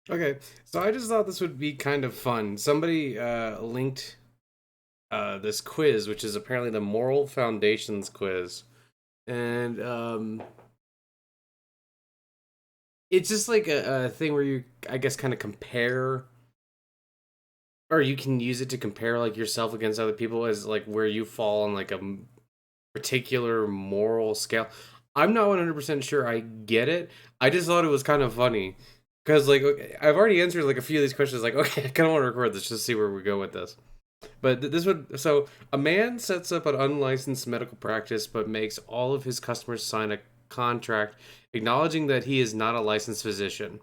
Okay, so I just thought this would be kind of fun. Somebody linked this quiz, which is apparently the Moral Foundations quiz, and it's just like a thing where you, I guess, kind of compare, or you can use it to compare like yourself against other people as like where you fall on like particular moral scale. I'm not 100% sure I get it. I just thought it was kind of funny because like okay, I've already answered like a few of these questions. Like okay, I kind of want to record this just to see where we go with this. But this would so a man sets up an unlicensed medical practice, but makes all of his customers sign a contract acknowledging that he is not a licensed physician.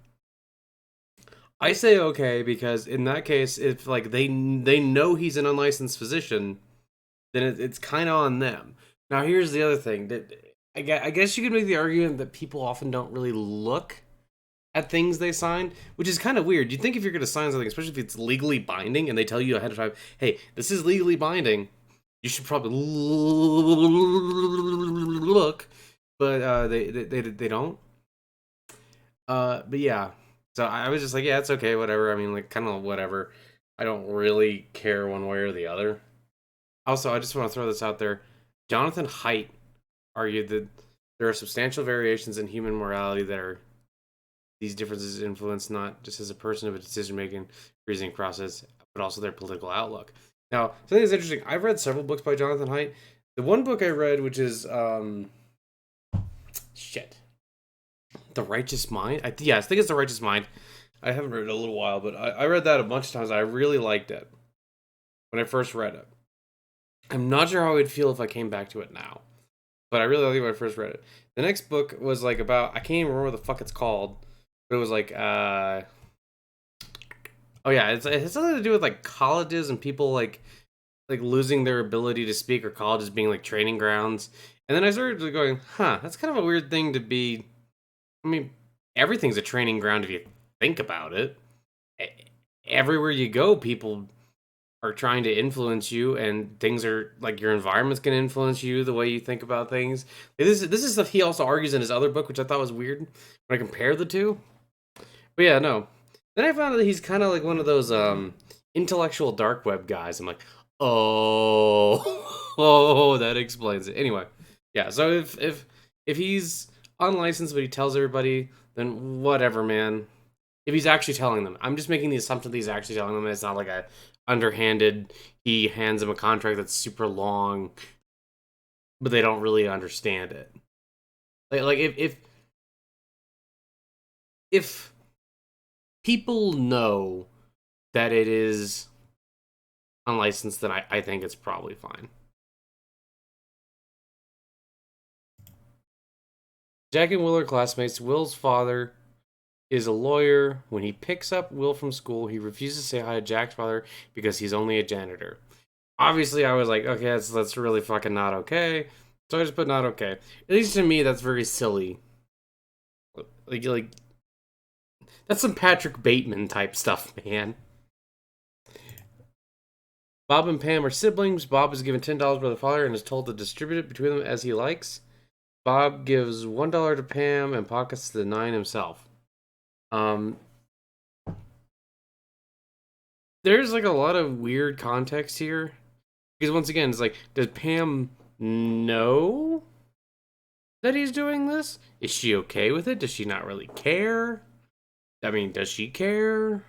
I say okay because in that case, if like they know he's an unlicensed physician, then it's kind of on them. Now here's the other thing that I guess you could make the argument that people often don't really look at things they sign, which is kind of weird. You think if you're going to sign something, especially if it's legally binding, and they tell you ahead of time, "Hey, this is legally binding," you should probably look. But they don't. But yeah. So I was just like, yeah, it's okay, whatever. I mean, like, kind of whatever. I don't really care one way or the other. Also, I just want to throw this out there. Jonathan Haidt argued that there are substantial variations in human morality that are these differences influence not just as a person of a decision making reasoning process, but also their political outlook. Now, something that's interesting, I've read several books by Jonathan Haidt. The one book I read, which is shit, The Righteous Mind. I think it's The Righteous Mind. I haven't read it in a little while, but I read that a bunch of times. I really liked it when I first read it. I'm not sure how I'd feel if I came back to it now, but I really liked it when I first read it. The next book was like about I can't even remember what the fuck it's called, but it was like oh yeah, it has something to do with like colleges and people like losing their ability to speak or colleges being like training grounds. And then I started going, huh, that's kind of a weird thing to be. I mean, everything's a training ground if you think about it. E- Everywhere you go, people are trying to influence you, and things are like your environment's going to influence you the way you think about things. This is stuff he also argues in his other book, which I thought was weird when I compare the two. But yeah, no. Then I found that he's kind of like one of those intellectual dark web guys. I'm like, oh, oh, that explains it. Anyway, yeah. So if he's unlicensed but he tells everybody, then whatever, man. If he's actually telling them, I'm just making the assumption that he's actually telling them. It's not like a underhanded. He hands them a contract that's super long, but they don't really understand it. Like if people know that it is unlicensed, then I think it's probably fine. Jack and Will are classmates. Will's father is a lawyer. When he picks up Will from school, he refuses to say hi to Jack's father because he's only a janitor. Obviously, I was like, okay, that's really fucking not okay. So I just put not okay. At least to me, that's very silly. Like that's some Patrick Bateman type stuff, man. Bob and Pam are siblings. Bob is given $10 by the father and is told to distribute it between them as he likes. Bob gives $1 to Pam and pockets the nine himself. Um, there's like a lot of weird context here because once again, it's like, does Pam know that he's doing this? Is she okay with it? Does she not really care? I mean, does she care?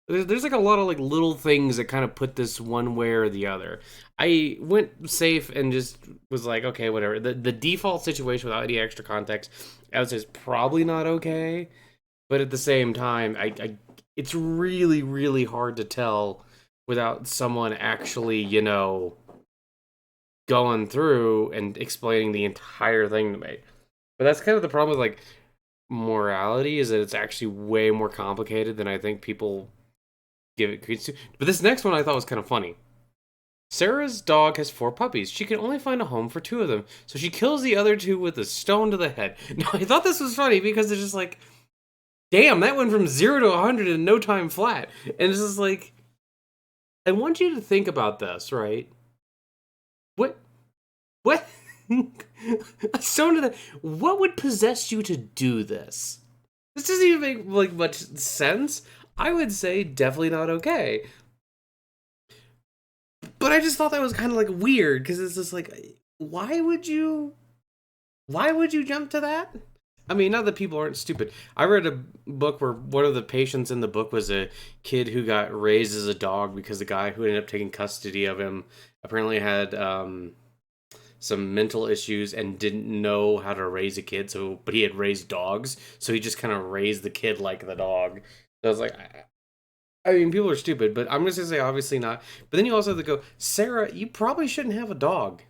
There's like a lot of like little things that kind of put this one way or the other. I went safe and just was like, okay, whatever. The default situation without any extra context, I would say is probably not okay. But at the same time, I it's really really hard to tell without someone actually going through and explaining the entire thing to me. But that's kind of the problem with like morality is that it's actually way more complicated than I think people give it credence to. But this next one I thought was kind of funny. Sarah's dog has four puppies. She can only find a home for two of them, so she kills the other two with a stone to the head. Now I thought this was funny because it's just like, damn, that went from 0 to 100 in no time flat. And it's just like, I want you to think about this, right? What? What? A stone to the. What would possess you to do this? This doesn't even make like much sense. I would say definitely not okay. But I just thought that was kind of like weird because it's just like, why would you? Why would you jump to that? I mean, not that people aren't stupid. I read a book where one of the patients in the book was a kid who got raised as a dog because the guy who ended up taking custody of him apparently had some mental issues and didn't know how to raise a kid. So, but he had raised dogs, so he just kind of raised the kid like the dog. So I was like, I mean, people are stupid, but I'm just gonna say obviously not. But then you also have to go, Sarah, you probably shouldn't have a dog.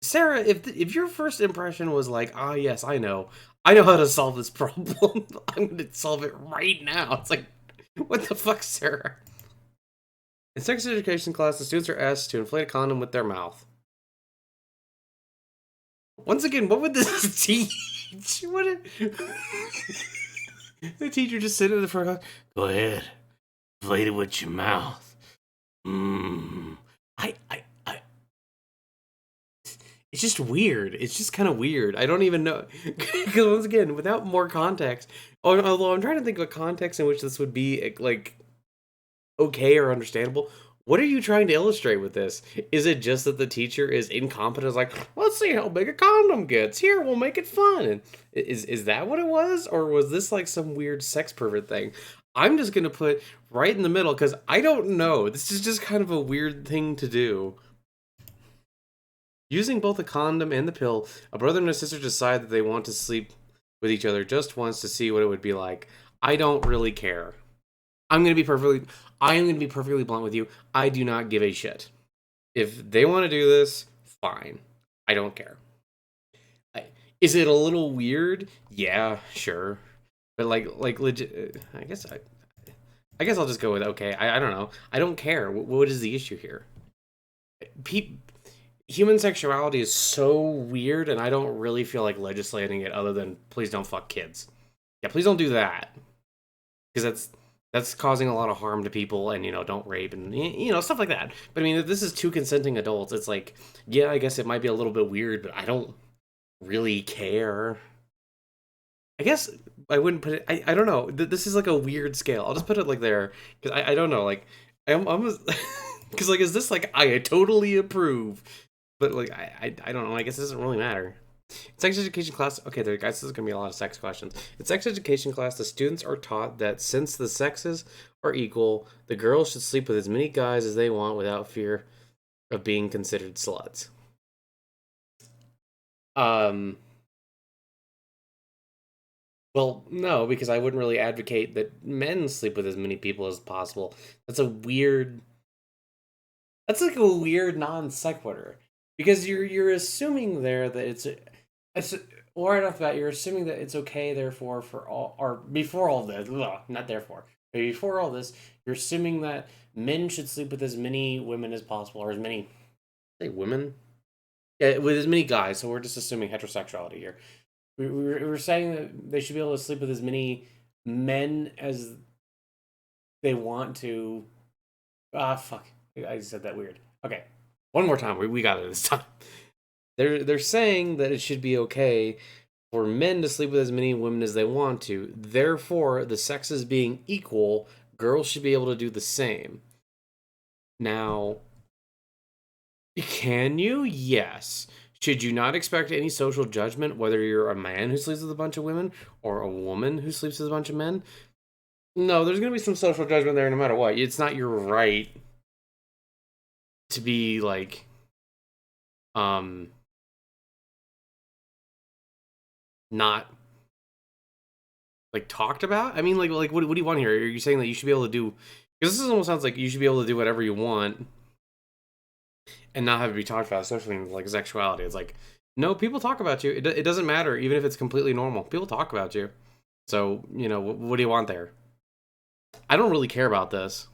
Sarah, if your first impression was like, ah, yes, I know how to solve this problem. I'm gonna solve it right now. It's like, what the fuck, Sarah? In sex education class, the students are asked to inflate a condom with their mouth. Once again, what would this teach? The teacher just sitting in the front. Go ahead, inflate it with your mouth. Mmm. I it's just weird. It's just kind of weird. I don't even know. Because once again, without more context, although I'm trying to think of a context in which this would be like okay or understandable. What are you trying to illustrate with this? Is it just that the teacher is incompetent? Is like, let's see how big a condom gets. Here, we'll make it fun. And is that what it was, or was this like some weird sex pervert thing? I'm just gonna put right in the middle because I don't know. This is just kind of a weird thing to do. Using both the condom and the pill, a brother and a sister decide that they want to sleep with each other just once to see what it would be like. I don't really care. I'm gonna be perfectly. I am gonna be perfectly blunt with you. I do not give a shit. If they want to do this, fine. I don't care. Is it a little weird? Yeah, sure. But like legit. I guess I'll just go with okay. I don't know. I don't care. What is the issue here? Pe- Human sexuality is so weird, and I don't really feel like legislating it. Other than please don't fuck kids. Yeah, please don't do that because that's causing a lot of harm to people, and don't rape and stuff like that. But I mean, if this is two consenting adults, it's like, yeah, I guess it might be a little bit weird, but I don't really care. I guess I wouldn't put it. I don't know. This is like a weird scale. I'll just put it like there because I don't know. Like I'm because like is this like I totally approve, but like I don't know. I guess it doesn't really matter. In sex education class, okay, there, guys, this is going to be a lot of sex questions. In sex education class, the students are taught that since the sexes are equal, the girls should sleep with as many guys as they want without fear of being considered sluts. Um, well, no, because I wouldn't really advocate that men sleep with as many people as possible. That's a weird. That's like a weird non sequitur because you're assuming there that it's well, right off the bat, you're assuming that it's okay. Therefore, for all or before all this, ugh, not therefore, but before all this, you're assuming that men should sleep with as many women as possible, or as many say women, yeah, with as many guys. So we're just assuming heterosexuality here. We're saying that they should be able to sleep with as many men as they want to. Ah, fuck. I said that weird. Okay, one more time. We got it this time. They're saying that it should be okay for men to sleep with as many women as they want to. Therefore, the sexes being equal, girls should be able to do the same. Now, can you? Yes. Should you not expect any social judgment whether you're a man who sleeps with a bunch of women or a woman who sleeps with a bunch of men? No, there's going to be some social judgment there no matter what. It's not your right to be like um not like talked about. I mean, like what do you want here? Are you saying that you should be able to do? Because this almost sounds like you should be able to do whatever you want and not have it be talked about, especially in like sexuality. It's like no, people talk about you. It doesn't matter, even if it's completely normal. People talk about you. So what do you want there? I don't really care about this.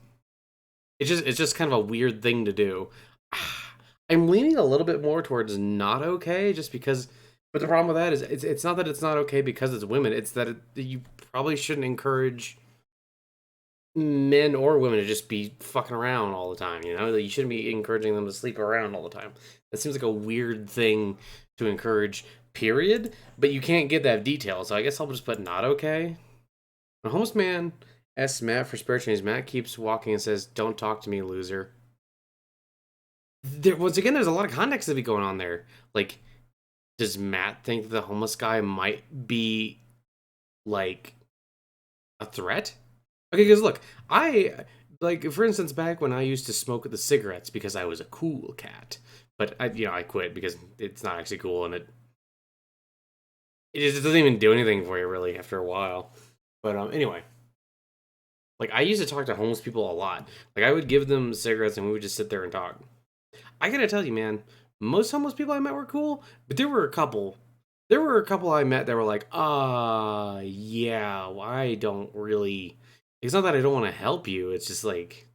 It's just kind of a weird thing to do. I'm leaning a little bit more towards not okay, just because. But the problem with that is it's not that it's not okay because it's women. It's that you probably shouldn't encourage men or women to just be fucking around all the time. You shouldn't be encouraging them to sleep around all the time. That seems like a weird thing to encourage period, but you can't give that detail, so I guess I'll just put not okay. A homeless man asks Matt for spare change. Matt keeps walking and says, "Don't talk to me, loser." Once again, there's a lot of context to be going on there. Like, does Matt think the homeless guy might be like a threat? Okay, because look, I like for instance back when I used to smoke the cigarettes because I was a cool cat, but I quit because it's not actually cool and it just doesn't even do anything for you really after a while. But anyway, like I used to talk to homeless people a lot. Like I would give them cigarettes and we would just sit there and talk. I gotta tell you, man, most homeless people I met were cool, but there were a couple. There were a couple I met that were like, yeah, I don't really. It's not that I don't want to help you. It's just like,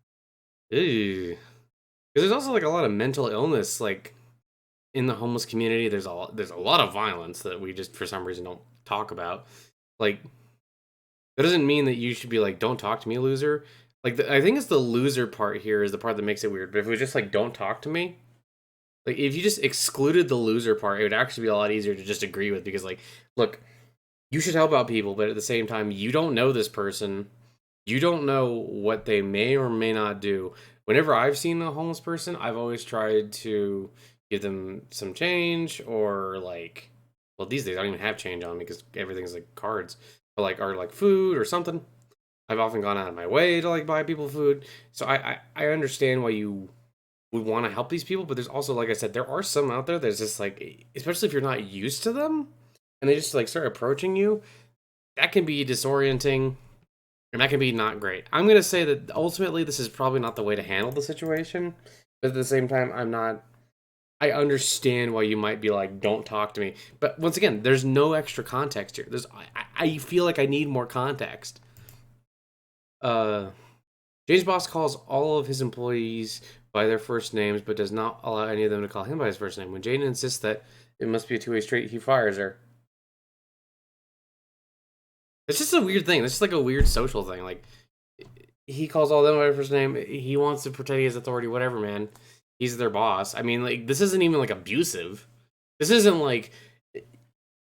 ew. Because there's also like a lot of mental illness, like in the homeless community. There's a lot of violence that we just for some reason don't talk about. Like that doesn't mean that you should be like, don't talk to me, loser. Like I think it's the loser part here is the part that makes it weird. But if it was just like, don't talk to me, like if you just excluded the loser part, it would actually be a lot easier to just agree with because like, look, you should help out people, but at the same time, you don't know this person. You don't know what they may or may not do. Whenever I've seen a homeless person, I've always tried to give them some change or like, well, these days I don't even have change on me because everything's like cards, but like or like food or something. I've often gone out of my way to like buy people food, so I understand why you would want to help these people, but there's also like I said, there are some out there that's just like, especially if you're not used to them, and they just like start approaching you, that can be disorienting and that can be not great. I'm going to say that ultimately this is probably not the way to handle the situation, but at the same time, I understand why you might be like, don't talk to me. But once again, there's no extra context here. I feel like I need more context. Uh, James Boss calls all of his employees by their first names, but does not allow any of them to call him by his first name. When Jane insists that it must be a two-way street, he fires her. It's just a weird thing. It's just like a weird social thing. Like he calls all them by their first name. He wants to pretend he has authority. Whatever, man. He's their boss. I mean, like this isn't even like abusive. This isn't like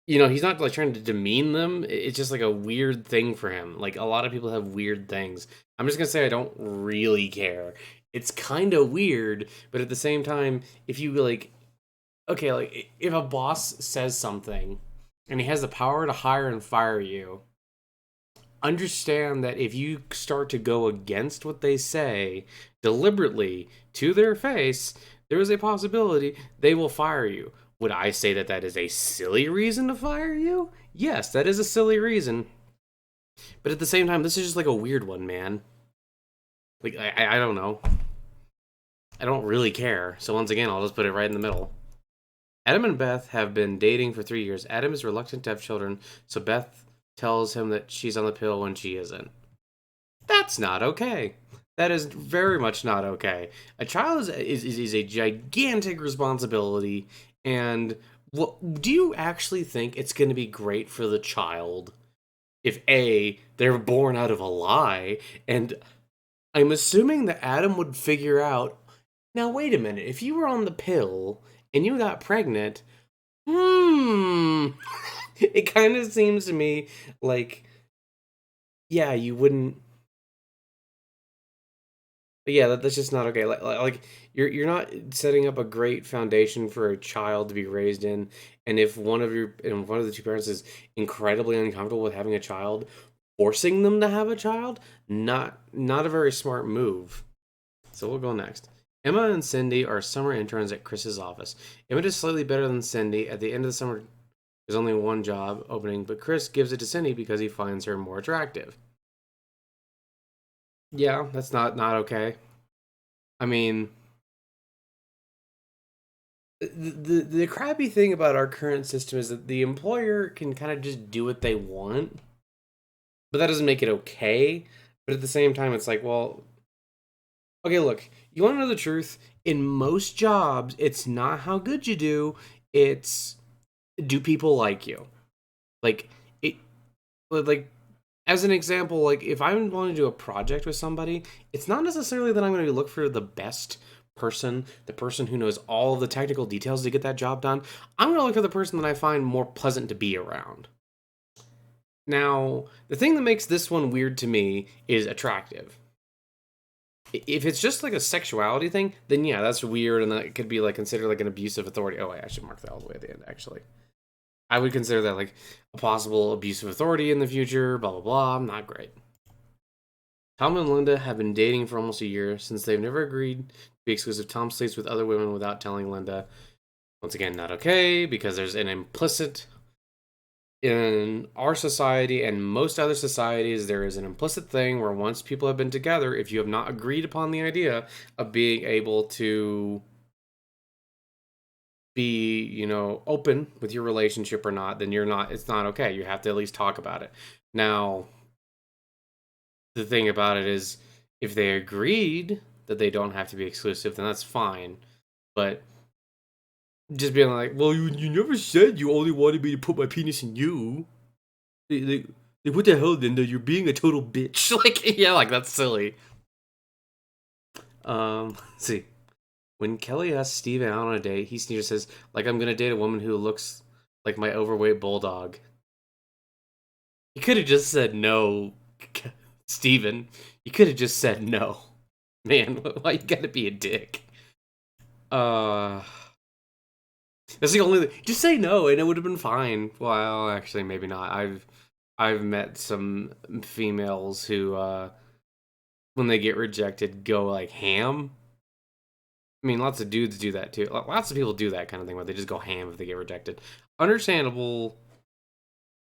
he's not like trying to demean them. It's just like a weird thing for him. Like a lot of people have weird things. I'm just gonna say I don't really care. It's kind of weird, but at the same time, if you like, okay, like if a boss says something and he has the power to hire and fire you, understand that if you start to go against what they say deliberately to their face, there is a possibility they will fire you. Would I say that that is a silly reason to fire you? Yes, that is a silly reason. But at the same time, this is just like a weird one, man. Like, I don't know. I don't really care. So once again, I'll just put it right in the middle. Adam and Beth have been dating for 3 years. Adam is reluctant to have children, so Beth tells him that she's on the pill when she isn't. That's not okay. That is very much not okay. A child is a gigantic responsibility, and what do you actually think it's going to be great for the child if A, they're born out of a lie, and I'm assuming that Adam would figure out, now wait a minute, if you were on the pill and you got pregnant, it kind of seems to me like, yeah, you wouldn't. Yeah, that's just not okay. Like you're not setting up a great foundation for a child to be raised in. And if one of the two parents is incredibly uncomfortable with having a child, forcing them to have a child, not a very smart move. So we'll go next. Emma and Cindy are summer interns at Chris's office. Emma is slightly better than Cindy. At the end of the summer, there's only one job opening, but Chris gives it to Cindy because he finds her more attractive. Yeah, that's not okay. I mean, the crappy thing about our current system is that the employer can kind of just do what they want, but that doesn't make it okay. But at the same time, it's like, well, okay, look, you want to know the truth? In most jobs, it's not how good you do, it's do people like you? Like it like as an example, like if I want to do a project with somebody, it's not necessarily that I'm going to look for the best person, the person who knows all of the technical details to get that job done, I'm going to look for the person that I find more pleasant to be around. Now, the thing that makes this one weird to me is attractive. If it's just like a sexuality thing, then yeah, that's weird, and that could be like considered like an abuse of authority. Oh, wait, I should mark that all the way at the end, actually. I would consider that like a possible abuse of authority in the future, blah, blah, blah. Not great. Tom and Linda have been dating for almost a year. Since they've never agreed to be exclusive, Tom sleeps with other women without telling Linda. Once again, not okay, because there's an implicit in our society and most other societies, there is an implicit thing where once people have been together, if you have not agreed upon the idea of being able to be, open with your relationship or not, then it's not okay. You have to at least talk about it. Now, the thing about it is, if they agreed that they don't have to be exclusive, then that's fine. But just being like, well, you never said you only wanted me to put my penis in you. Like, what the hell, Linda? You're being a total bitch. Like, yeah, like, that's silly. Let's see. When Kelly asks Steven out on a date, he sneers says, like, I'm gonna date a woman who looks like my overweight bulldog. You could have just said no, Steven. You could have just said no. Man, why you gotta be a dick? That's the only thing. Just say no, and it would have been fine. Well, actually, maybe not. I've met some females who, when they get rejected, go like ham. I mean, lots of dudes do that too. Lots of people do that kind of thing where they just go ham if they get rejected. Understandable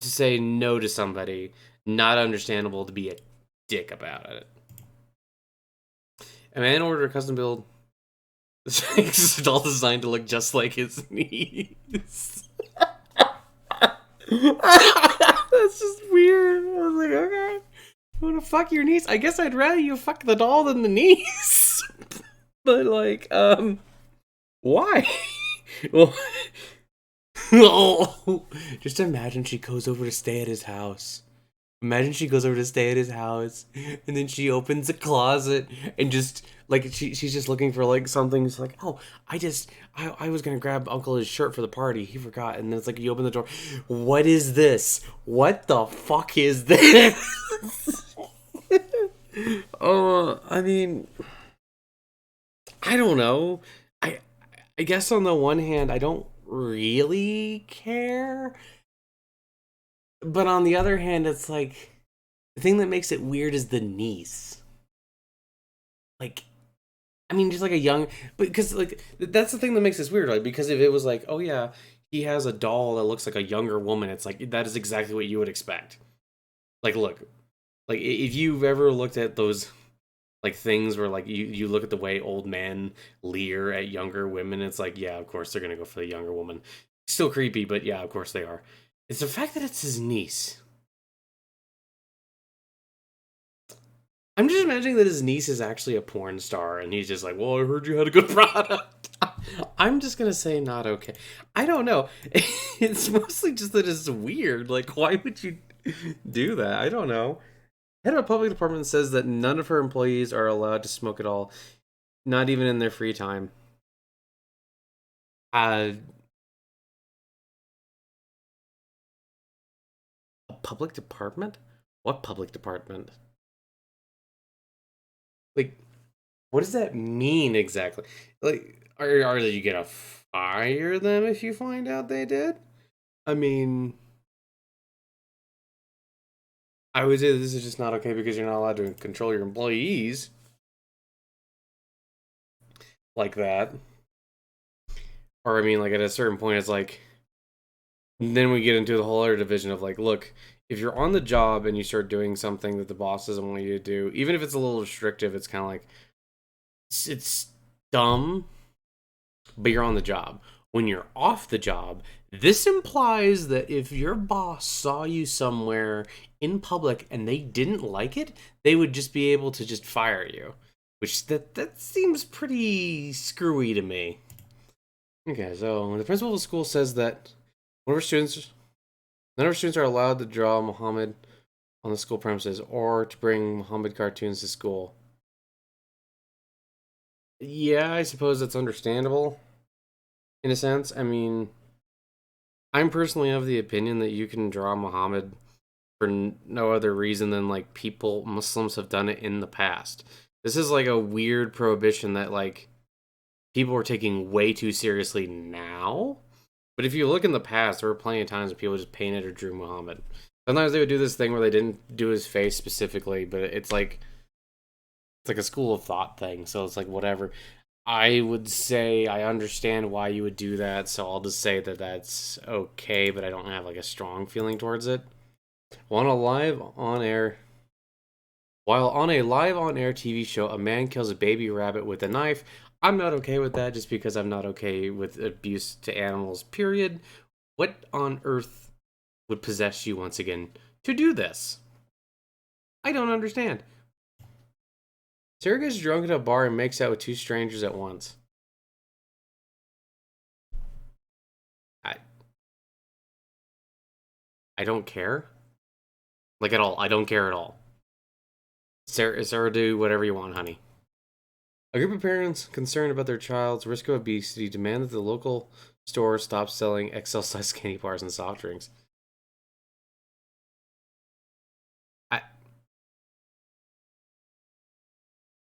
to say no to somebody. Not understandable to be a dick about it. A man ordered a custom build. It's all designed to look just like his niece. That's just weird. I was like, okay, you want to fuck your niece? I guess I'd rather you fuck the doll than the niece. But like, why? Well, just imagine she goes over to stay at his house. Imagine she goes over to stay at his house, and then she opens a closet and just like she's just looking for like something. It's like, oh, I was gonna grab Uncle his shirt for the party. He forgot, and then it's like you open the door. What is this? What the fuck is this? Oh, I mean, I don't know. I guess on the one hand, I don't really care. But on the other hand, it's like the thing that makes it weird is the niece. Like, I mean, just like a young, because like that's the thing that makes this weird. Like, because if it was like, oh yeah, he has a doll that looks like a younger woman, it's like that is exactly what you would expect. Like, look, like if you've ever looked at those like things where like you look at the way old men leer at younger women, it's like, yeah, of course they're gonna go for the younger woman. Still creepy, but yeah, of course they are. It's the fact that it's his niece. I'm just imagining that his niece is actually a porn star, and he's just like, well, I heard you had a good product. I'm just gonna say not okay. I don't know. It's mostly just that it's weird. Like, why would you do that? I don't know. Head of a public department says that none of her employees are allowed to smoke at all, not even in their free time. Uh, a public department? What public department? Like, what does that mean exactly? Like, are you gonna fire them if you find out they did? I mean, I would say this is just not okay because you're not allowed to control your employees like that. Or I mean, like at a certain point, it's like then we get into the whole other division of like, look, if you're on the job and you start doing something that the boss doesn't want you to do, even if it's a little restrictive, it's kind of like it's dumb, but you're on the job. When you're off the job, this implies that if your boss saw you somewhere in public and they didn't like it, they would just be able to just fire you. Which that seems pretty screwy to me. Okay, so the principal of the school says that one of our students none of our students are allowed to draw Muhammad on the school premises or to bring Muhammad cartoons to school. Yeah, I suppose that's understandable in a sense. I mean, I'm personally of the opinion that you can draw Muhammad for no other reason than like people Muslims have done it in the past. This is like a weird prohibition that like people are taking way too seriously now. But if you look in the past, there were plenty of times when people just painted or drew Muhammad. Sometimes they would do this thing where they didn't do his face specifically, but it's like a school of thought thing. So it's like whatever. I would say I understand why you would do that, so I'll just say that that's okay, but I don't have like a strong feeling towards it. On a live on air While on a live on air TV show, a man kills a baby rabbit with a knife. I'm not okay with that just because I'm not okay with abuse to animals, period. What on earth would possess you once again to do this? I don't understand. Sarah gets drunk at a bar and makes out with two strangers at once. I I don't care. Like at all. I don't care at all. Sarah, do whatever you want, honey. A group of parents concerned about their child's risk of obesity demand that the local store stop selling XL size candy bars and soft drinks. I,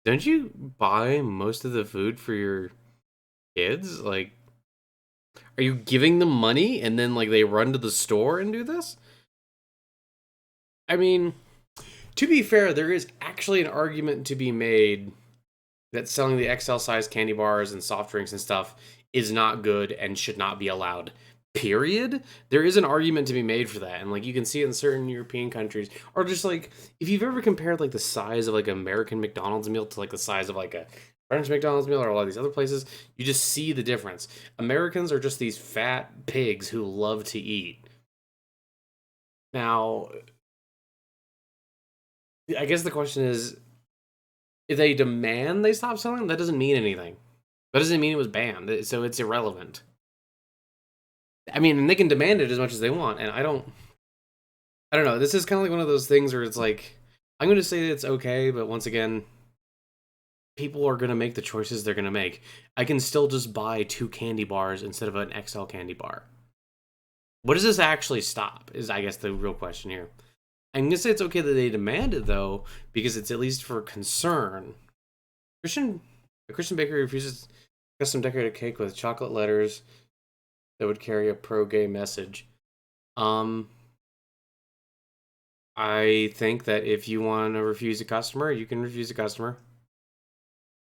don't you buy most of the food for your kids? Like, are you giving them money and then like they run to the store and do this? I mean, to be fair, there is actually an argument to be made that selling the XL size candy bars and soft drinks and stuff is not good and should not be allowed. Period. There is an argument to be made for that, and like you can see it in certain European countries, or just like if you've ever compared like the size of like an American McDonald's meal to like the size of like a French McDonald's meal or a lot of these other places, you just see the difference. Americans are just these fat pigs who love to eat. Now, I guess the question is, if they demand they stop selling, that doesn't mean anything. That doesn't mean it was banned, so it's irrelevant. I mean, and they can demand it as much as they want, and I don't know. This is kind of like one of those things where it's like, I'm going to say it's okay, but once again, people are going to make the choices they're going to make. I can still just buy two candy bars instead of an XL candy bar. What does this actually stop? Is I guess the real question here. I'm going to say it's okay that they demand it though, because it's at least for concern. Christian a Christian bakery refuses custom decorated cake with chocolate letters that would carry a pro-gay message. Um, I think that if you want to refuse a customer, you can refuse a customer.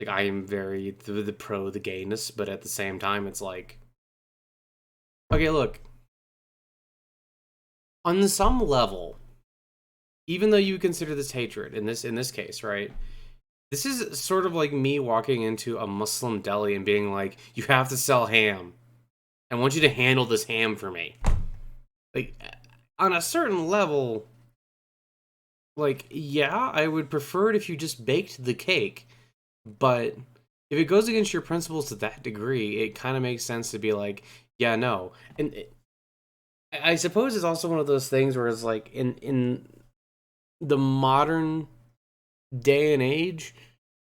Like I am very the pro the gayness, but at the same time, it's like, okay, look, on some level, even though you consider this hatred in this case, right? This is sort of like me walking into a Muslim deli and being like, "You have to sell ham. I want you to handle this ham for me." Like on a certain level, like yeah, I would prefer it if you just baked the cake, but if it goes against your principles to that degree, it kind of makes sense to be like, yeah, no. And I suppose it's also one of those things where it's like in the modern day and age,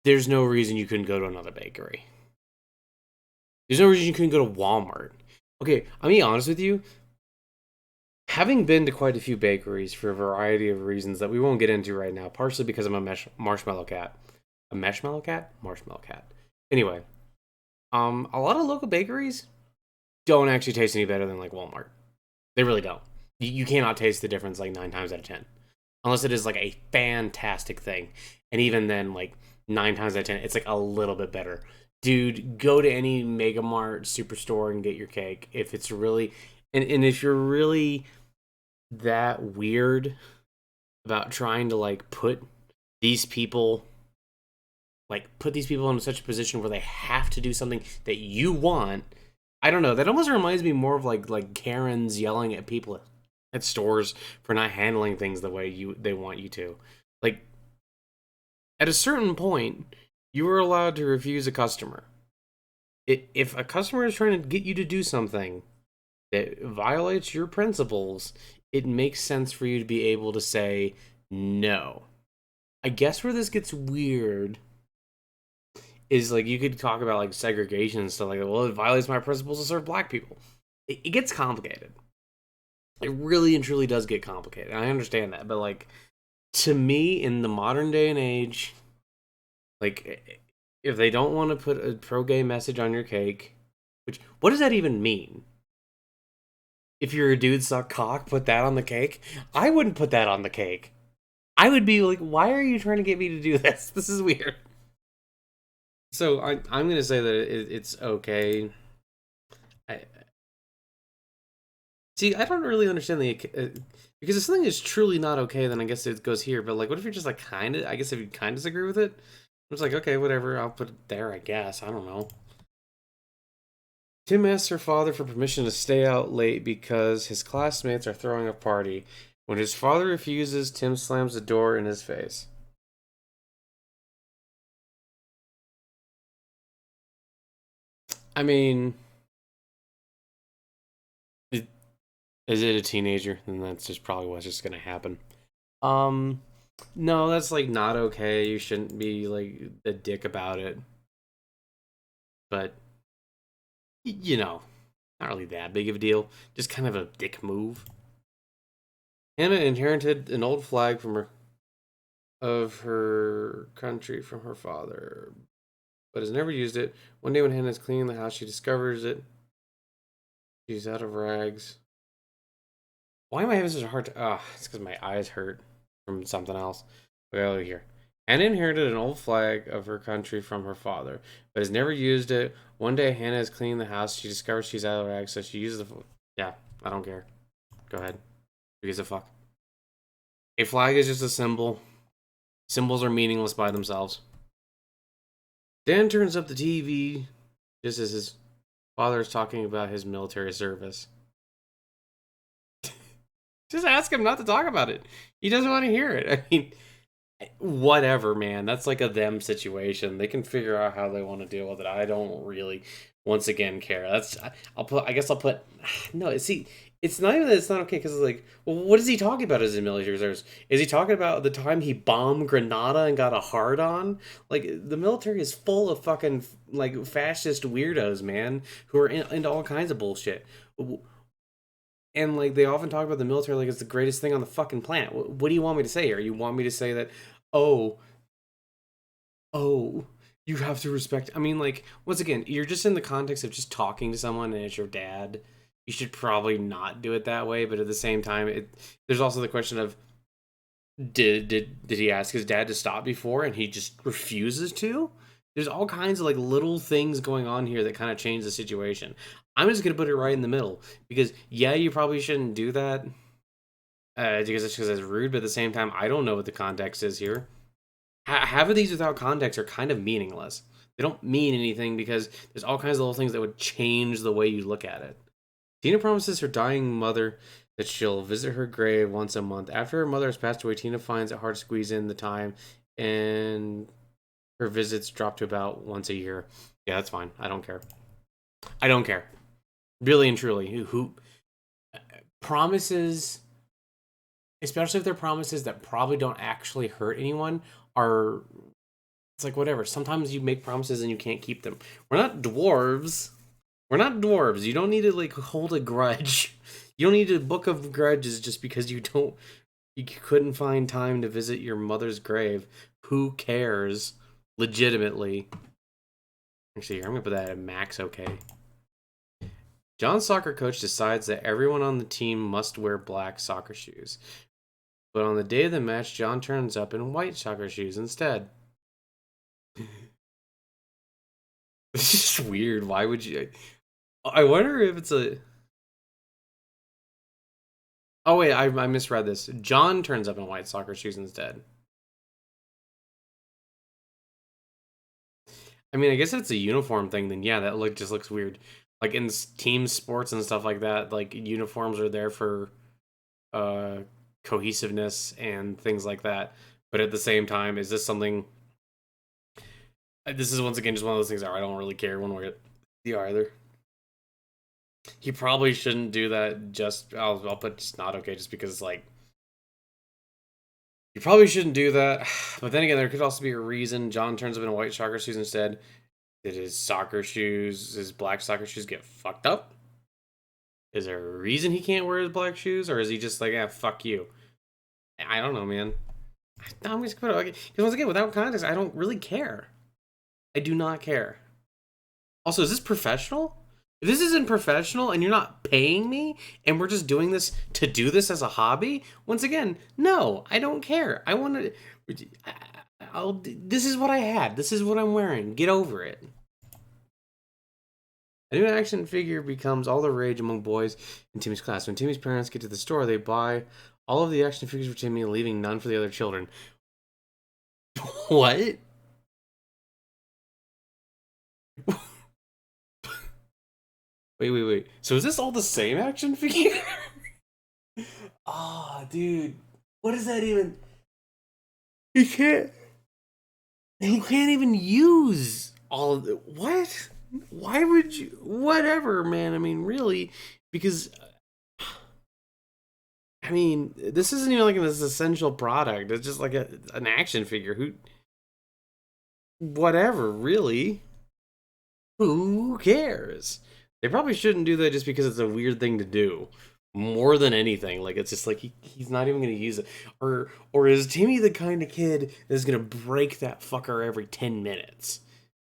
there's no reason you couldn't go to another bakery. There's no reason you couldn't go to Walmart. Okay, I'm being honest with you. Having been to quite a few bakeries for a variety of reasons that we won't get into right now, partially because I'm a marshmallow cat. A marshmallow cat? Marshmallow cat. Anyway, a lot of local bakeries don't actually taste any better than like Walmart. They really don't. You cannot taste the difference like 9 times out of 10, unless it is like a fantastic thing. And even then, like 9 times out of 10, it's like a little bit better. Dude, go to any Mega Mart superstore and get your cake. If it's really, and if you're really that weird about trying to like these people put these people in such a position where they have to do something that you want. I don't know. That almost reminds me more of like Karens yelling at people at stores for not handling things the way they want you to. Like at a certain point, you are allowed to refuse a customer. If a customer is trying to get you to do something that violates your principles, it makes sense for you to be able to say no. I guess where this gets weird is like you could talk about like segregation and stuff like that. Well, it violates my principles to serve black people. It gets complicated. It really and truly does get complicated. I understand that, but like to me, in the modern day and age, like if they don't want to put a pro gay message on your cake, which what does that even mean? If you're a dude suck cock, put that on the cake. I wouldn't put that on the cake. I would be like, why are you trying to get me to do this? This is weird. So I'm gonna say that it's okay. I see. I don't really understand the because if something is truly not okay, then I guess it goes here. But like, what if you're just like kind of? I guess if you kind of disagree with it, it's like okay, whatever. I'll put it there. I guess I don't know. Tim asks her father for permission to stay out late because his classmates are throwing a party. When his father refuses, Tim slams the door in his face. I mean, is it a teenager? Then that's just probably what's just gonna happen. Um, no, that's like not okay. You shouldn't be like a dick about it. But you know, not really that big of a deal. Just kind of a dick move. Hannah inherited an old flag from her of her country from her father, but has never used it. One day when Hannah's cleaning the house, she discovers it. She's out of rags. Why am I having such a hard time? Ah, it's because my eyes hurt from something else. Okay, over here. Hannah inherited an old flag of her country from her father, but has never used it. One day, Hannah is cleaning the house. She discovers she's out of rags, so she uses the. Yeah, I don't care. Go ahead. Who gives a fuck? A flag is just a symbol. Symbols are meaningless by themselves. Dan turns up the TV just as his father is talking about his military service. Just ask him not to talk about it. He doesn't want to hear it. I mean, whatever, man. That's like a them situation. They can figure out how they want to deal with it. I don't really, once again, care. That's I'll put. I guess I'll put. No, see, it's not even that it's not okay because it's like, well, what is he talking about as a military reserves? Is he talking about the time he bombed Grenada and got a hard on? Like the military is full of fucking like fascist weirdos, man, who are into all kinds of bullshit. And like they often talk about the military like it's the greatest thing on the fucking planet. What do you want me to say here? You want me to say that, oh, oh, you have to respect. I mean, like once again, you're just in the context of just talking to someone, and it's your dad. You should probably not do it that way. But at the same time, there's also the question of did he ask his dad to stop before, and he just refuses to? There's all kinds of like little things going on here that kind of change the situation. I'm just gonna put it right in the middle because yeah, you probably shouldn't do that because it's rude. But at the same time, I don't know what the context is here. Half of these without context are kind of meaningless. They don't mean anything because there's all kinds of little things that would change the way you look at it. Tina promises her dying mother that she'll visit her grave once a month. After her mother has passed away, Tina finds it hard to squeeze in the time, and her visits drop to about once a year. Yeah, that's fine. I don't care. I don't care. Really and truly, who promises, especially if they're promises that probably don't actually hurt anyone, are it's like whatever. Sometimes you make promises and you can't keep them. We're not dwarves. We're not dwarves. You don't need to like hold a grudge. You don't need a book of grudges just because you couldn't find time to visit your mother's grave. Who cares? Legitimately. Actually, here, I'm gonna put that at max okay. John's soccer coach decides that everyone on the team must wear black soccer shoes. But on the day of the match, John turns up in white soccer shoes instead. It's just weird. Why would you? I wonder if it's a. Oh wait, I misread this. John turns up in white soccer shoes instead. I mean, I guess if it's a uniform thing, then yeah, that just looks weird. Like in team sports and stuff like that, like uniforms are there for uh cohesiveness and things like that. But at the same time, is this something? This is once again just one of those things that I don't really care one way or the either. He probably shouldn't do that. Just I'll put just not okay, just because like You probably shouldn't do that. But then again, there could also be a reason John turns up in white soccer shoes instead. Did his black soccer shoes get fucked up? Is there a reason he can't wear his black shoes? Or is he just like, ah, fuck you? I don't know, man. I'm just gonna put it, because once again, without context, I don't really care. I do not care. Also, is this professional? If this isn't professional and you're not paying me and we're just doing this to do this as a hobby, once again, no, I don't care. I want to. This is what I had. This is what I'm wearing. Get over it. A new action figure becomes all the rage among boys in Timmy's class. When Timmy's parents get to the store, they buy all of the action figures for Timmy, leaving none for the other children. What? Wait. So is this all the same action figure? Ah, oh, dude. What is that even? You can't. You can't even use all of it. What? Why would you? Whatever, man. I mean, really, because I mean, this isn't even like an essential product. It's just like an action figure. Who? Whatever, really. Who cares? They probably shouldn't do that just because it's a weird thing to do. More than anything, like it's just like he's not even gonna use it. Or is Timmy the kind of kid that's gonna break that fucker every 10 minutes?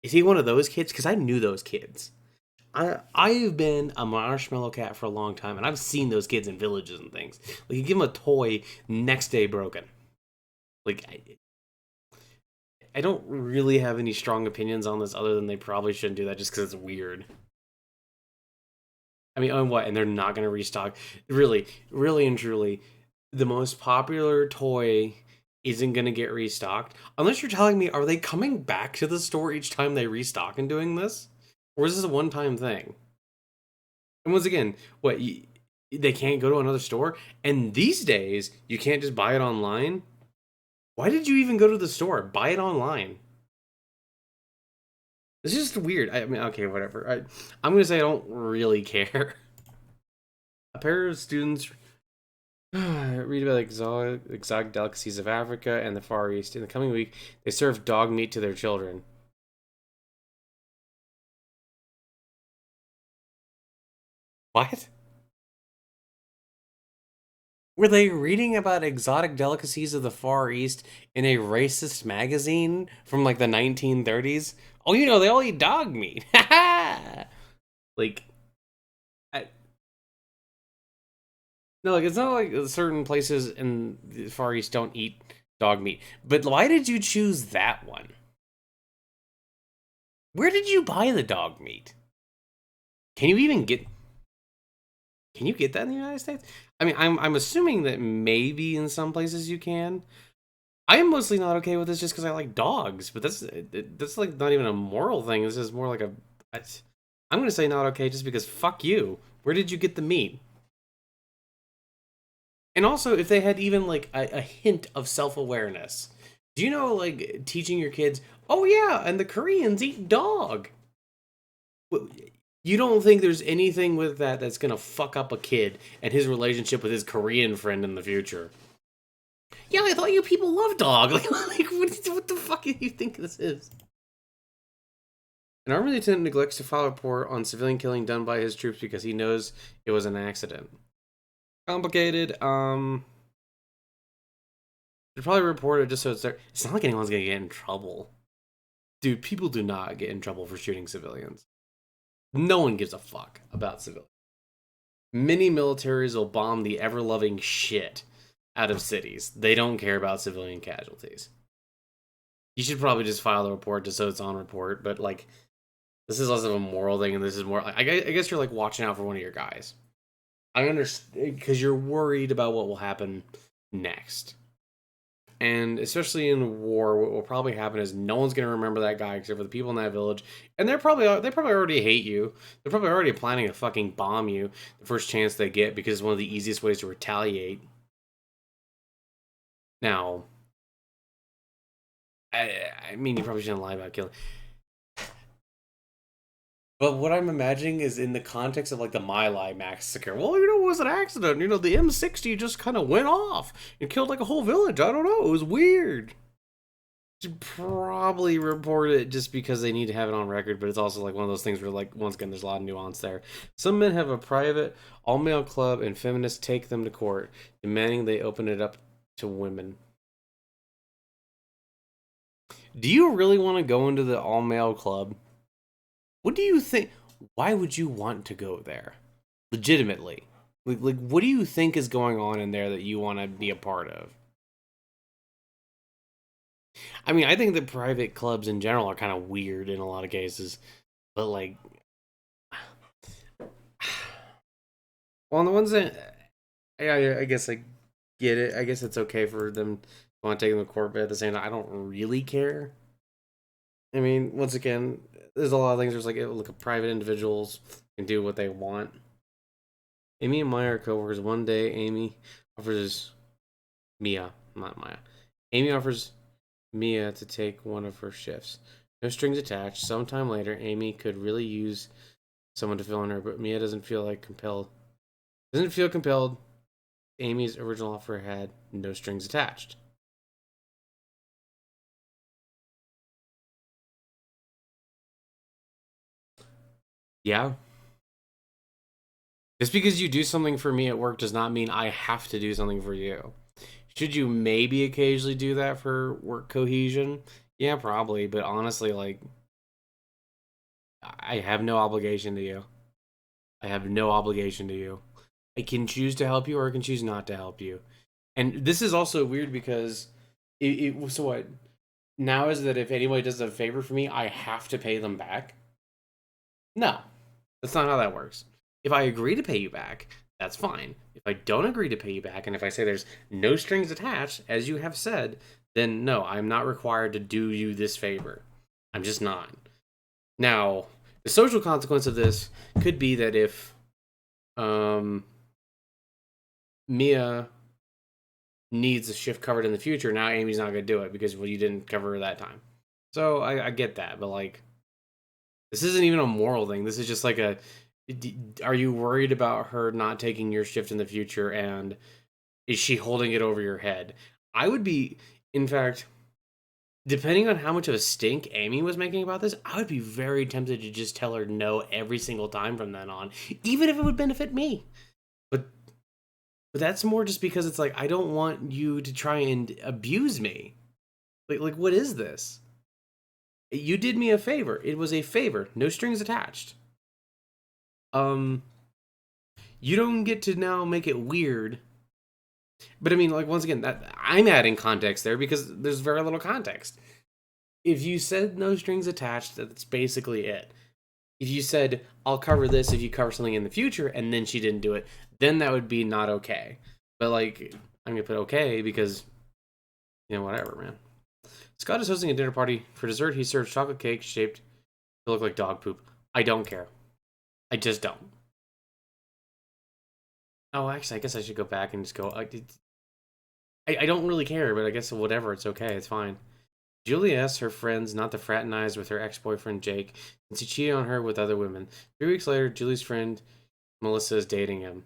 Is he one of those kids? Because I knew those kids. I've been a marshmallow cat for a long time, and I've seen those kids in villages and things. Like you give them a toy, next day broken. Like I don't really have any strong opinions on this other than they probably shouldn't do that just because it's weird. I mean, on what? And they're not going to restock. Really and truly, the most popular toy isn't going to get restocked. Unless you're telling me, are they coming back to the store each time they restock and doing this? Or is this a one time thing? And once again, what? They can't go to another store? And these days, you can't just buy it online? Why did you even go to the store? Buy it online. It's just weird. I mean, okay, whatever. I'm going to say I don't really care. A pair of students read about exotic delicacies of Africa and the Far East. In the coming week, they serve dog meat to their children. What? Were they reading about exotic delicacies of the Far East in a racist magazine from like the 1930s? Oh, they all eat dog meat. Like, I, no, like it's not like certain places in the Far East don't eat dog meat. But why did you choose that one? Where did you buy the dog meat? Can you even get Can you get that in the United States? I mean, I'm assuming that maybe in some places you can. I am mostly not okay with this just because I like dogs, but that's like not even a moral thing. This is more like I'm gonna say not okay just because fuck you. Where did you get the meat? And also, if they had even like a hint of self awareness, do you know like teaching your kids? Oh yeah, and the Koreans eat dog. You don't think there's anything with that that's gonna fuck up a kid and his relationship with his Korean friend in the future? Yeah, I thought you people love dog. Like what the fuck do you think this is? An army lieutenant neglects to file a report on civilian killing done by his troops because he knows it was an accident. Complicated. They probably report it just so it's there. It's not like anyone's gonna get in trouble. Dude, people do not get in trouble for shooting civilians. No one gives a fuck about civilians. Many militaries will bomb the ever-loving shit out of cities. They don't care about civilian casualties. You should probably just file the report just so it's on report, but like, this is less of a moral thing, and this is more. I guess you're like watching out for one of your guys. I understand because you're worried about what will happen next. And especially in war, what will probably happen is no one's gonna remember that guy except for the people in that village, and they probably already hate you. They're probably already planning to fucking bomb you the first chance they get because it's one of the easiest ways to retaliate. Now, I mean, you probably shouldn't lie about killing. But what I'm imagining is in the context of like the My Lai massacre. Well, it was an accident. The M60 just kind of went off and killed like a whole village. I don't know. It was weird. Should probably report it just because they need to have it on record, but it's also like one of those things where, like, once again, there's a lot of nuance there. Some men have a private, all male club, and feminists take them to court, demanding they open it up to women. Do you really want to go into the all male club? What do you think? Why would you want to go there? Legitimately. Like, what do you think is going on in there that you want to be a part of? I mean, I think that private clubs in general are kind of weird in a lot of cases, but like, well, on the ones that I guess I get it. I guess it's okay for them to want to take them to court, but at the same time, I don't really care. I mean, once again, there's a lot of things. There's like, look, private individuals can do what they want. Amy and Maya are coworkers. One day, Amy offers Mia, not Maya. Amy offers Mia to take one of her shifts. No strings attached. Sometime later, Amy could really use someone to fill in her, but Mia doesn't feel like compelled. Doesn't feel compelled. Amy's original offer had no strings attached. Yeah. Just because you do something for me at work does not mean I have to do something for you. Should you maybe occasionally do that for work cohesion? Yeah, probably. But honestly, like, I have no obligation to you. I have no obligation to you. I can choose to help you or I can choose not to help you. And this is also weird because so what now is that if anybody does a favor for me, I have to pay them back? No, that's not how that works. If I agree to pay you back, that's fine. If I don't agree to pay you back, and if I say there's no strings attached, as you have said, then no, I'm not required to do you this favor. I'm just not. Now, the social consequence of this could be that if um, Mia needs a shift covered in the future, now Amy's not going to do it because, well, you didn't cover her that time. So I get that, but like, this isn't even a moral thing. This is just like a, are you worried about her not taking your shift in the future, and is she holding it over your head? I would be, in fact, depending on how much of a stink Amy was making about this, I would be very tempted to just tell her no every single time from then on, even if it would benefit me. But that's more just because it's like, I don't want you to try and abuse me. Like what is this? You did me a favor. It was a favor, no strings attached. Um, you don't get to now make it weird. But I mean, like, once again, that I'm adding context there because there's very little context. If you said no strings attached, that's basically it. If you said I'll cover this if you cover something in the future, and then she didn't do it, then that would be not okay. But like, I'm gonna put okay because, whatever, man. Scott is hosting a dinner party. For dessert, he serves chocolate cake shaped to look like dog poop. I don't care. I just don't. Oh, actually, I guess I should go back and just go. I don't really care, but I guess whatever. It's okay. It's fine. Julie asks her friends not to fraternize with her ex-boyfriend Jake, since he cheated on her with other women. 3 weeks later, Julie's friend Melissa is dating him.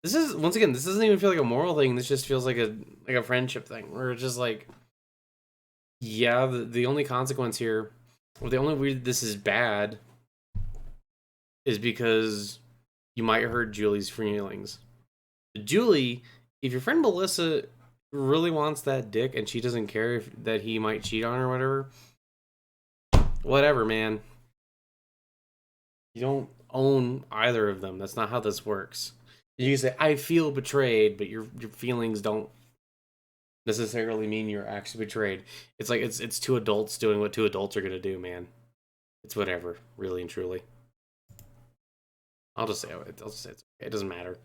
This is, once again, this doesn't even feel like a moral thing. This just feels like a friendship thing, where it's just like, yeah, the only consequence here, or the only reason this is bad, is because you might hurt Julie's feelings. Julie, if your friend Melissa really wants that dick and she doesn't care that he might cheat on her or whatever, man. You don't own either of them. That's not how this works. You can say, I feel betrayed, but your feelings don't necessarily mean you're actually betrayed. It's like it's two adults doing what two adults are gonna do, man. It's whatever, really and truly. I'll just say it's okay. It doesn't matter.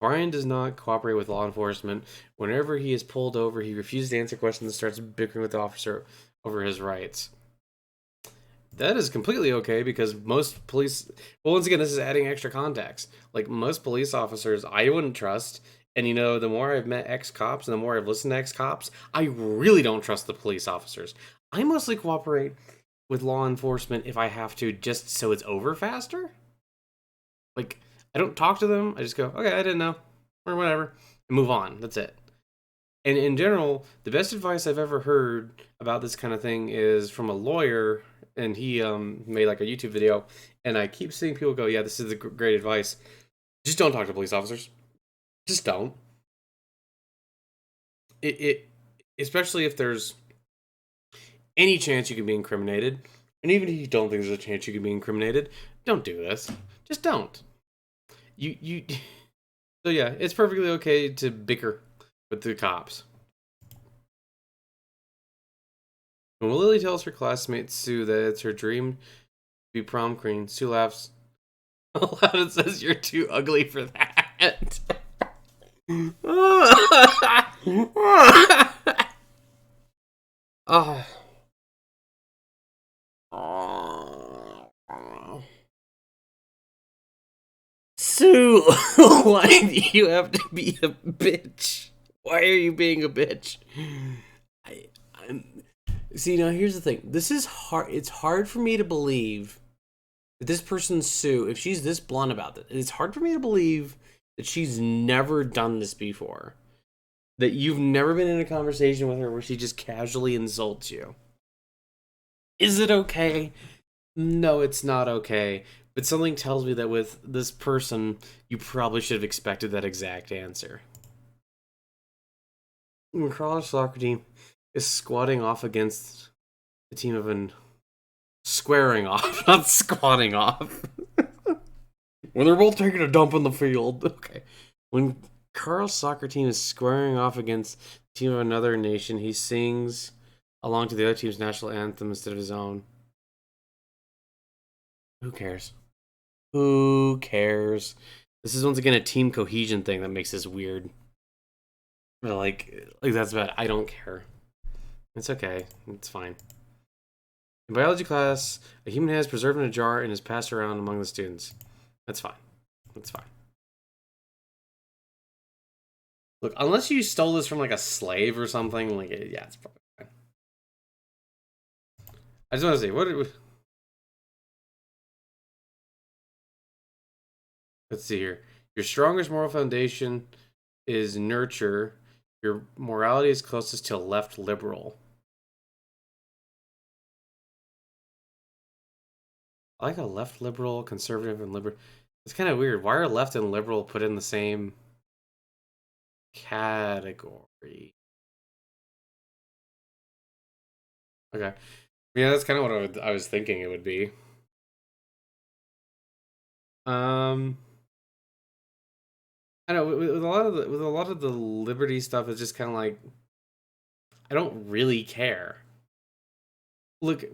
Brian does not cooperate with law enforcement. Whenever he is pulled over, he refuses to answer questions and starts bickering with the officer over his rights. That is completely okay because most police. Well, once again, this is adding extra context. Like most police officers, I wouldn't trust And you know, the more I've met ex-cops and the more I've listened to ex-cops, I really don't trust the police officers. I mostly cooperate with law enforcement if I have to, just so it's over faster. Like, I don't talk to them. I just go, okay, I didn't know, or whatever, and move on. That's it. And in general, the best advice I've ever heard about this kind of thing is from a lawyer, and he made like a YouTube video, and I keep seeing people go, yeah, this is the great advice. Just don't talk to police officers. Just don't. It especially if there's any chance you can be incriminated, and even if you don't think there's a chance you can be incriminated, don't do this. Just don't. You. So yeah, it's perfectly okay to bicker with the cops. When Lily tells her classmate Sue that it's her dream to be prom queen, Sue laughs aloud and says, "You're too ugly for that." Oh. Sue, why do you have to be a bitch? Why are you being a bitch? I'm See, now here's the thing. This is hard. It's hard for me to believe that this person Sue, if she's this blunt about it, it's hard for me to believe that she's never done this before. That you've never been in a conversation with her where she just casually insults you. Is it okay? No, it's not okay. But something tells me that with this person, you probably should have expected that exact answer. When Carlos soccer team is squatting off against the team of an squaring off, not squatting off. When they're both taking a dump in the field. Okay. When Carl's soccer team is squaring off against the team of another nation, he sings along to the other team's national anthem instead of his own. Who cares? Who cares? This is once again a team cohesion thing that makes this weird. But like that's bad. I don't care. It's okay. It's fine. In biology class, a human head is preserved in a jar and is passed around among the students. That's fine. That's fine. Look, unless you stole this from like a slave or something, like yeah, it's probably fine. I just want to say, let's see here. Your strongest moral foundation is nurture. Your morality is closest to left liberal. I like a left liberal, conservative, and liberal. It's kind of weird. Why are left and liberal put in the same category? Okay. Yeah, that's kind of what I was thinking it would be. I know with a lot of the liberty stuff, it's just kind of like I don't really care. Look,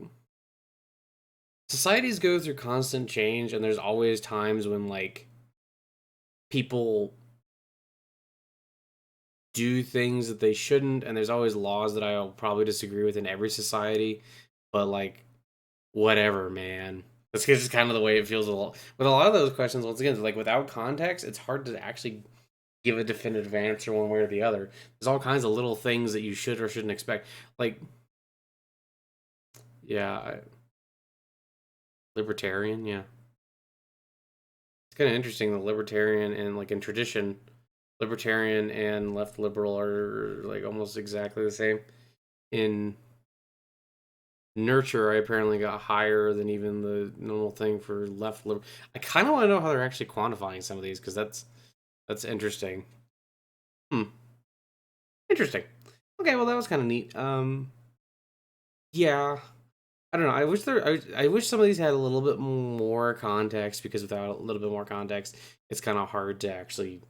societies go through constant change, and there's always times when like people do things that they shouldn't, and there's always laws that I'll probably disagree with in every society. But like, whatever, man. That's just kind of the way it feels with a lot of those questions. Once again, like without context, it's hard to actually give a definitive answer one way or the other. There's all kinds of little things that you should or shouldn't expect. Like, yeah, libertarian, yeah. It's kind of interesting. The libertarian and like in tradition, libertarian and left liberal are like almost exactly the same. In nurture, I apparently got higher than even the normal thing for left liberal. I kind of want to know how they're actually quantifying some of these because that's interesting. Interesting. Okay, well that was kind of neat. Yeah, I don't know. I wish some of these had a little bit more context because without a little bit more context, it's kind of hard to actually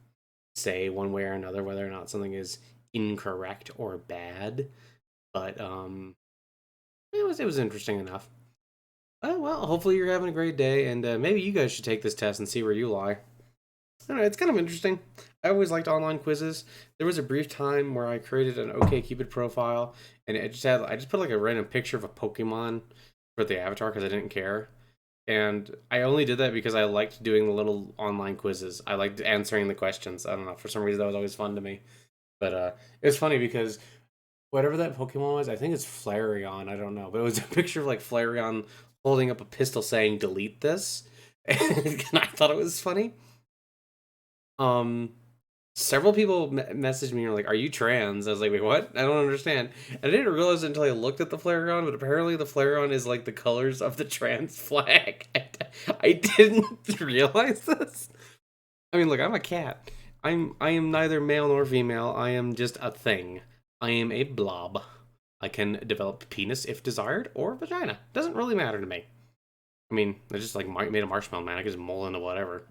say one way or another whether or not something is incorrect or bad. But it was interesting enough. Well, hopefully you're having a great day, and maybe you guys should take this test and see where you lie. I don't know, it's kind of interesting. I always liked online quizzes. There was a brief time where I created an OkCupid profile, and I just put like a random picture of a Pokemon for the avatar because I didn't care. And I only did that because I liked doing the little online quizzes. I liked answering the questions. I don't know, for some reason that was always fun to me. But it was funny because whatever that Pokemon was, I think it's Flareon. I don't know, but it was a picture of like Flareon holding up a pistol saying "delete this," and I thought it was funny. Um, Several people messaged me and were like, "Are you trans?" I was like, "Wait, what? I don't understand." I didn't realize it until I looked at the Flareon, but apparently the Flareon is like the colors of the trans flag. I didn't realize this. I mean, look, I'm a cat. I am neither male nor female. I am just a thing. I am a blob. I can develop penis if desired or vagina. Doesn't really matter to me. I mean, I just like made a marshmallow man. I can just mold into whatever.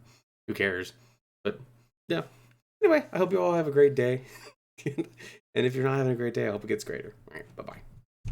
Who cares? But yeah. Anyway, I hope you all have a great day. And if you're not having a great day, I hope it gets greater. All right, bye bye.